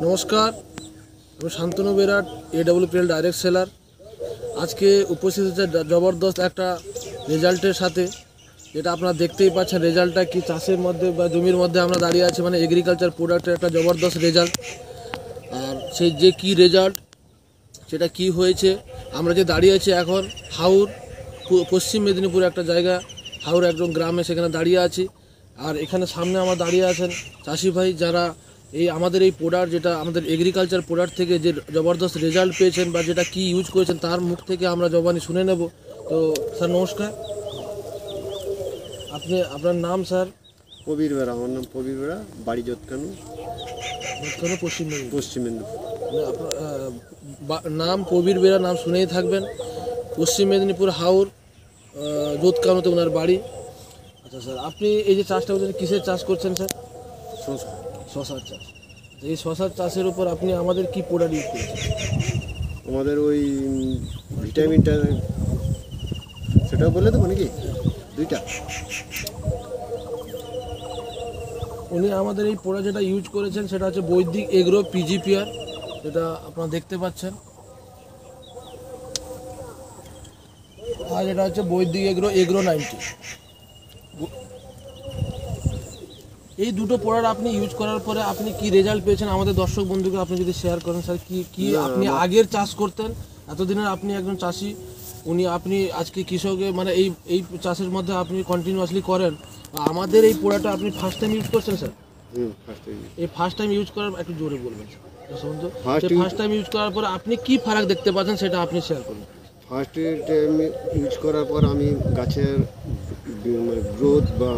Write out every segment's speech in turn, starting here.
নমস্কার, আমি Shantanu বেরাট, AWPL direct seller. আজকে উপস্থিত হচ্ছে জবরদস্ত একটা রেজাল্টের সাথে, যেটা আপনারা দেখতেই পাচ্ছেন। রেজাল্টটা কি, চাষের মধ্যে বা জমির মধ্যে আমরা দাঁড়িয়ে আছি, মানে এগ্রিকালচার প্রোডাক্টের একটা জবরদস্ত রেজাল্ট। আর সেই যে কি রেজাল্ট, সেটা কি হয়েছে, আমরা যে দাঁড়িয়ে আছি এখন হাওর, পশ্চিম মেদিনীপুর একটা জায়গা, হাওর একদম গ্রামে, সেখানে দাঁড়িয়ে আছি। আর এখানে সামনে আমার দাঁড়িয়ে আছেন চাষি ভাই, যারা আমাদের এই প্রোডাক্ট, যেটা আমাদের এগ্রিকালচার প্রোডাক্ট থেকে যে জবরদস্ত রেজাল্ট পেয়েছেন বা যেটা কি ইউজ করেছেন, তার মুখ থেকে আমরা জবানি শুনে নেব। তো স্যার নমস্কার, আপনার নাম স্যার? প্রবীর বেড়া, আমার নাম প্রবীর বেড়া, বাড়ি যোতকানু, পশ্চিম মেদিনীপুর। আপনার নাম প্রবীর বেড়া, নাম শুনেই থাকবেন। পশ্চিম মেদিনীপুর হাওর যোতকানুতে ওনার বাড়ি। আচ্ছা স্যার, আপনি এই যে চাষটা করছেন, কিসের চাষ করছেন স্যার? শশার চাষ। এই শশার চাষের উপর আপনি আমাদের কি প্রোডাক্ট ইউজ করেছেন? আমাদের ওই ভিটামিনটা, সেটা বলে দেবো নাকি? দুইটা। উনি আমাদের এই প্রোডাক্ট যেটা ইউজ করেছেন, সেটা হচ্ছে বৈদিক এগ্রো PGPR, যেটা আপনারা দেখতে পাচ্ছেন। আর এটা হচ্ছে বৈদিক এগ্রো 90। এই দুটো প্রোডাক্ট আপনি ইউজ করার পরে আপনি কি রেজাল্ট পেয়েছেন আমাদের দর্শক বন্ধুকে আপনি যদি শেয়ার করেন স্যার। কি আপনি আগের চাষ করতেন, এতদিনের আপনি একজন চাষি, আপনি আজকে কৃষকে, মানে এই চাষের মধ্যে আপনি কন্টিনিউয়াসলি করেন, আমাদের এই প্রোডাক্টটা আপনি ফার্স্ট টাইম ইউজ করছেন স্যার? এই ফার্স্ট টাইম ইউজ করার একটু জোরে বলবেন স্যার। ফার্স্ট টাইম ইউজ করার পরে আপনি কি ফারাক দেখতে পাচ্ছেন, সেটা আপনি শেয়ার করুন। ফার্স্ট টাইম ইউজ করার পর আমি গাছের গ্রোথ বা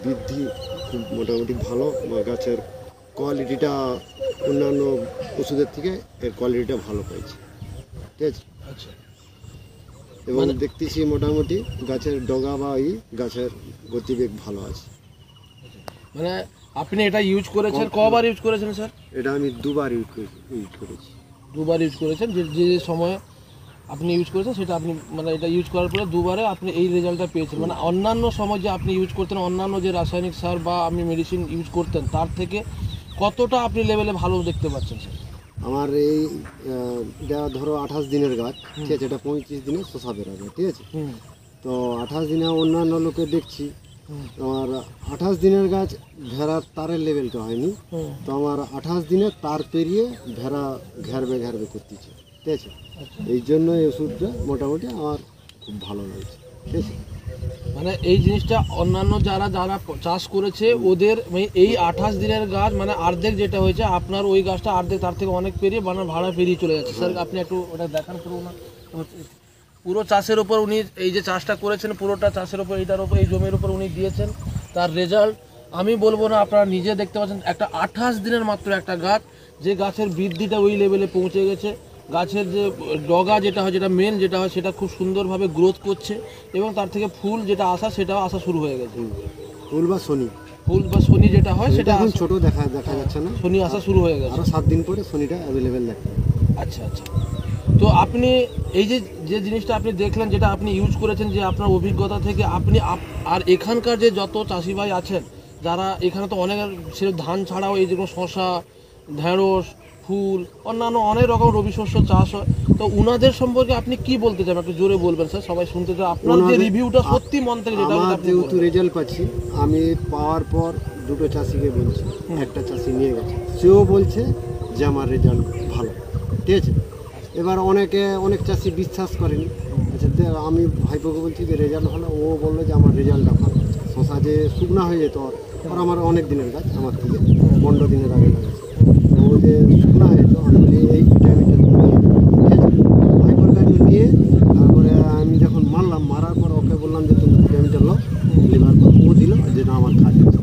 বৃদ্ধি খুব মোটামুটি ভালো, বা গাছের কোয়ালিটিটা অন্যান্য ওষুধের থেকে এর কোয়ালিটিটা ভালো পাইছি, ঠিক আছে। আচ্ছা, এবং দেখতেছি মোটামুটি গাছের ডগা বা গাছের গতিবেগ ভালো আছে। মানে আপনি এটা ইউজ করেছেন, কবার ইউজ করেছেন স্যার? এটা আমি দুবার ইউজ করেছি। দুবার ইউজ করেছেন। যে সময় আপনি ইউজ করেছেন, সেটা আপনি মানে এটা ইউজ করার পরে দুবারে আপনি এই রেজাল্টটা পেয়েছেন। মানে অন্যান্য সময় যে আপনি ইউজ করতেন, অন্যান্য যে রাসায়নিক সার বা আপনি মেডিসিন ইউজ করতেন, তার থেকে কতটা আপনি লেভেলে ভালো দেখতে পাচ্ছেন স্যার? আমার এটা ধরো 28 দিনের গাছ, ঠিক আছে। এটা 35 দিনে শশা বেরোবে, ঠিক আছে। তো 28 দিনে অন্যান্য লোকে দেখছি, আমার 28 দিনের গাছ ভেড়ার তারের লেভেলটা হয়নি, তো আমার 28 দিনে তার পেরিয়ে ভেড়া ঘেরবে করতেছে, ঠিক আছে। এই জন্য এই ওষুধটা মোটামুটি আমার খুব ভালো লাগছে, ঠিক আছে। মানে এই জিনিসটা অন্যান্য যারা চাষ করেছে ওদের এই 28 দিনের গাছ, মানে অর্ধেক যেটা হয়েছে, আপনার ওই গাছটা অর্ধেক তার থেকে অনেক পেরিয়ে, মানে ভাড়া পেরিয়ে চলে যাচ্ছে। স্যার আপনি একটু ওটা দেখান পুরো না, পুরো চাষের উপর উনি এই যে চাষটা করেছেন, পুরোটা চাষের উপর, এইটার উপর, এই জমির উপর উনি দিয়েছেন। তার রেজাল্ট আমি বলবো না, আপনারা নিজে দেখতে পাচ্ছেন। একটা 28 দিনের মাত্র একটা গাছ, যে গাছের বৃদ্ধিটা ওই লেভেলে পৌঁছে গেছে, গাছের যে ডগা যেটা হয়, যেটা মেন যেটা হয়, সেটা খুব সুন্দরভাবে গ্রোথ করছে, এবং তার থেকে ফুল যেটা আসা, সেটাও আসা শুরু হয়ে গেছে। ফুল বা শনি যেটা হয়, সেটা এখন ছোট দেখা যাচ্ছে না, শনি আসা শুরু হয়ে গেছে। আরো 7 দিন পরে শনিটা অ্যাভেলেবেল দেখবে। আচ্ছা আচ্ছা, তো আপনি এই যে জিনিসটা আপনি দেখলেন, যেটা আপনি ইউজ করেছেন, যে আপনার অভিজ্ঞতা থেকে আপনি আর এখানকার যে যত চাষি ভাই আছেন, যারা এখানে তো অনেক সে ধান ছাড়াও এই যেগুলো শশা, ঢেঁড়স, ফুল, অন্যান্য অনেক রকম রবি শস্য চাষ হয়, তো উনাদের সম্পর্কে আপনি কি বলতে চান? একটু জোরে বলবেন স্যার, সবাই শুনতে চায় আপনার যে রিভিউটা সত্যি মন থেকে, যেটা যেহেতু রেজাল্ট পাচ্ছি, আমি পাওয়ার পর দুটো চাষিকে বলছি, একটা চাষি নিয়ে গেছে, সেও বলছে যে আমার রেজাল্ট ভালো, ঠিক আছে। এবার অনেক চাষি বিশ্বাস করেনি। আচ্ছা, আমি ভাইপোকে বলছি যে রেজাল্ট ভালো, ও বললো যে আমার রেজাল্টটা ভালো। শশা যে শুকনা হয়ে যেত, আর আমার অনেক দিনের গাছ, আমার থেকে 15 দিনের আগে লাগাচ্ছে, ও যে শুকনা হয়ে যেত, আমি বলি এই ভিটামিনটা নিয়ে, ঠিক আছে। ভাইপোর কাছে নিয়ে তারপরে আমি যখন মারার পর ওকে বললাম যে তুমি ভিটামিনটা লো, লিভার পর ও দিল, যে না আমার কাজ আছে।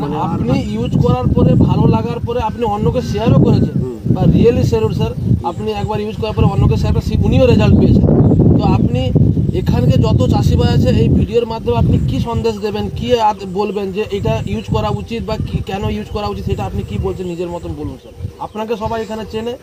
মানে আপনি ইউজ করার পরে, ভালো লাগার পরে আপনি অন্যকে শেয়ারও করেছেন, বা রিয়েলি স্যার আপনি একবার ইউজ করার পরে অন্যকে শেয়ার করে উনিও রেজাল্ট পেয়েছেন। তো আপনি এখানকে যত চাষি ভাই আছে, এই ভিডিওর মাধ্যমে আপনি কি সন্দেশ দেবেন, কি বলবেন যে এটা ইউজ করা উচিত, বা কেন ইউজ করা উচিত, সেটা আপনি কি বলছেন নিজের মতন বলুন স্যার। আপনাকে সবাই এখানে চেনে,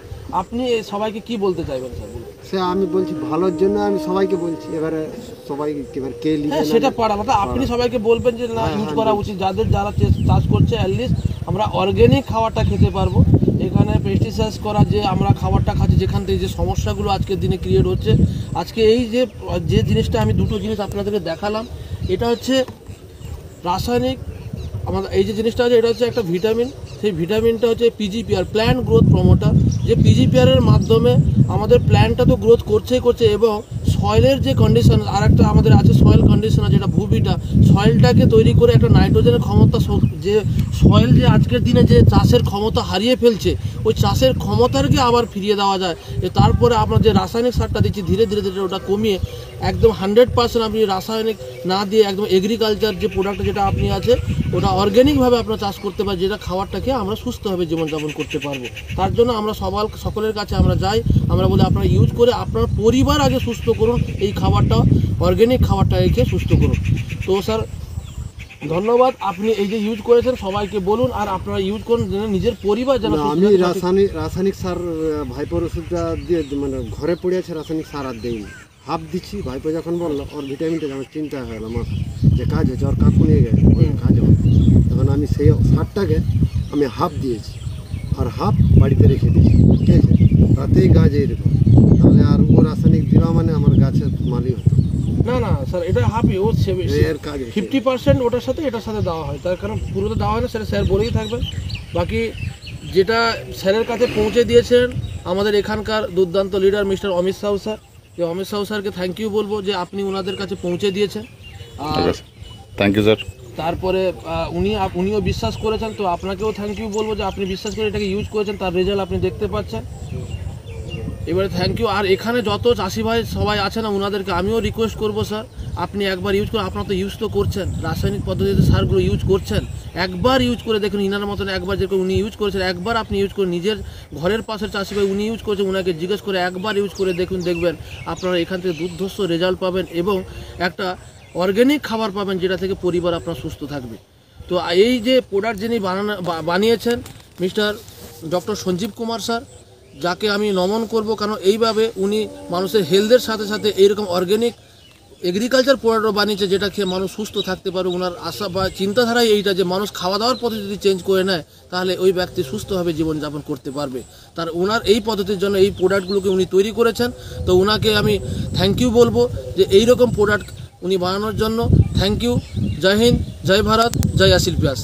আপনি সবাইকে কি বলতে চাইবেন স্যার বলুন। সে আমি বলছি ভালোর জন্য, আমি সবাইকে বলছি, এবারে সবাই এবার কে লিখে সেটা পারা, মানে আপনি সবাইকে বলবেন যে না ইউজ করা উচিত, যারা চাষ করছে অ্যাটলিস্ট আমরা অর্গ্যানিক খাবারটা খেতে পারবো। এখানে পেস্টিসাইড করা যে আমরা খাবারটা খাচ্ছি, যেখান থেকে যে সমস্যাগুলো আজকের দিনে ক্রিয়েট হচ্ছে, আজকে এই যে জিনিসটা আমি দুটো জিনিস আপনাদেরকে দেখালাম, এটা হচ্ছে রাসায়নিক। আমাদের এই যে জিনিসটা আছে, এটা হচ্ছে একটা ভিটামিন। সেই ভিটামিনটা হচ্ছে পিজিপিআর, প্ল্যান্ট গ্রোথ প্রমোটার। যে পিজিপিআরের মাধ্যমে আমাদের প্ল্যান্টটা তো গ্রোথ করছে এবং সয়েলের যে কন্ডিশন, আর একটা আমাদের আছে সয়েল কন্ডিশনার, যেটা ভূমিটা সয়েলটাকে তৈরি করে একটা নাইট্রোজেনের ক্ষমতা, যে সয়েল যে আজকের দিনে যে চাষের ক্ষমতা হারিয়ে ফেলছে, ওই চাষের ক্ষমতাকে আবার ফিরিয়ে দেওয়া যায়। তারপরে আমরা যে রাসায়নিক সারটা দিচ্ছি ধীরে ধীরে ওটা কমিয়ে একদম 100% আপনি রাসায়নিক না দিয়ে একদম এগ্রিকালচার যে প্রোডাক্ট যেটা আপনি আছে ওটা অর্গ্যানিকভাবে আপনার চাষ করতে পারেন, যেটা খাবারটাকে আমরা সুস্থভাবে জীবনযাপন করতে পারবো। তার জন্য আমরা সকলের কাছে আমরা যাই, আমরা বলি আপনারা ইউজ করে আপনার পরিবার আগে সুস্থ করুন, এই খাবারটা অর্গ্যানিক খাবারটা রেখে সুস্থ করুন। তো স্যার ধন্যবাদ, আপনি এই যে ইউজ করেছেন সবাইকে বলুন, আর আপনারা ইউজ করুন যেন নিজের পরিবার যেন। আমি রাসায়নিক সার ভাইপোর ওষুধটা দিয়ে মানে ঘরে পড়ে আছে, রাসায়নিক সার আর দেয়নি, হাফ দিচ্ছি। ভাইপো যখন বললো ওর ভিটামিনটা আমার চিন্তা হয়ে গেল আমার যে কাজ হচ্ছে, ওর কাকু নিয়ে গেছে কাজ হবে, তখন আমি সেই সারটাকে আমি হাফ দিয়েছি আর হাফ বাড়িতে রেখে দিয়েছি, ঠিক আছে? তাতেই গাছ এরকম, তাহলে আর ও রাসায়নিক দেওয়া মানে আমার গাছের মালি হতো না স্যার, এটা হাফই, ও এর কাজ 50% ওটার সাথে এটার সাথে দেওয়া হয়, তার কারণ পুরোটা দেওয়া হয় না, সেটা স্যার বলেই থাকবেন। বাকি যেটা স্যারের কাছে পৌঁছে দিয়েছেন আমাদের এখানকার দুর্দান্ত leader mister Amit Sahu sir, যে অমিত সাহু স্যারকে থ্যাংক ইউ বলবো যে আপনি ওনাদের কাছে পৌঁছে দিয়েছেন। আর থ্যাংক ইউ স্যার। তারপরে উনিও বিশ্বাস করেছেন, তো আপনাকেও থ্যাংক ইউ বলবো যে আপনি বিশ্বাস করে এটাকে ইউজ করেছেন, তার রেজাল্ট আপনি দেখতে পাচ্ছেন। এবারে থ্যাংক ইউ। আর এখানে যত চাষি ভাই সবাই আছে না, ওনাদেরকে আমিও রিকোয়েস্ট করবো স্যার, আপনি একবার ইউজ করে, আপনারা তো ইউজ তো করছেন, রাসায়নিক পদ্ধতিতে সারগুলো ইউজ করছেন, একবার ইউজ করে দেখুন। ইনার মতন একবার যেরকম উনি ইউজ করেছেন, একবার আপনি ইউজ করে নিজের ঘরের পাশের চাষি ভাই উনি ইউজ করেছেন, ওনাকে জিজ্ঞেস করে একবার ইউজ করে দেখুন, দেখবেন আপনারা এখান থেকে দুর্ধর্ষ রেজাল্ট পাবেন এবং একটা অর্গ্যানিক খাবার পাবেন, যেটা থেকে পরিবার আপনার সুস্থ থাকবে। তো এই যে প্রোডাক্ট যিনি বানিয়েছেন mister doctor Sanjeev Kumar sir, যাকে আমি নমন করব, কারণ এইভাবে উনি মানুষের হেলথের সাথে সাথে এইরকম অর্গ্যানিক এগ্রিকালচার প্রোডাক্টও বানিয়েছে, যেটা খেয়ে মানুষ সুস্থ থাকতে পারে। ওনার আশা বা চিন্তাধারাই এইটা যে মানুষ খাওয়া দাওয়ার পদ্ধতি যদি চেঞ্জ করে নেয়, তাহলে ওই ব্যক্তি সুস্থভাবে জীবনযাপন করতে পারবে। তার ওনার এই পদ্ধতির জন্য এই প্রোডাক্টগুলোকে উনি তৈরি করেছেন, তো ওনাকে আমি থ্যাংক ইউ বলবো যে এইরকম প্রোডাক্ট উনি বানানোর জন্য। Thank you. জয় হিন্দ, জয় ভারত, জয় আশিল ব্যাস।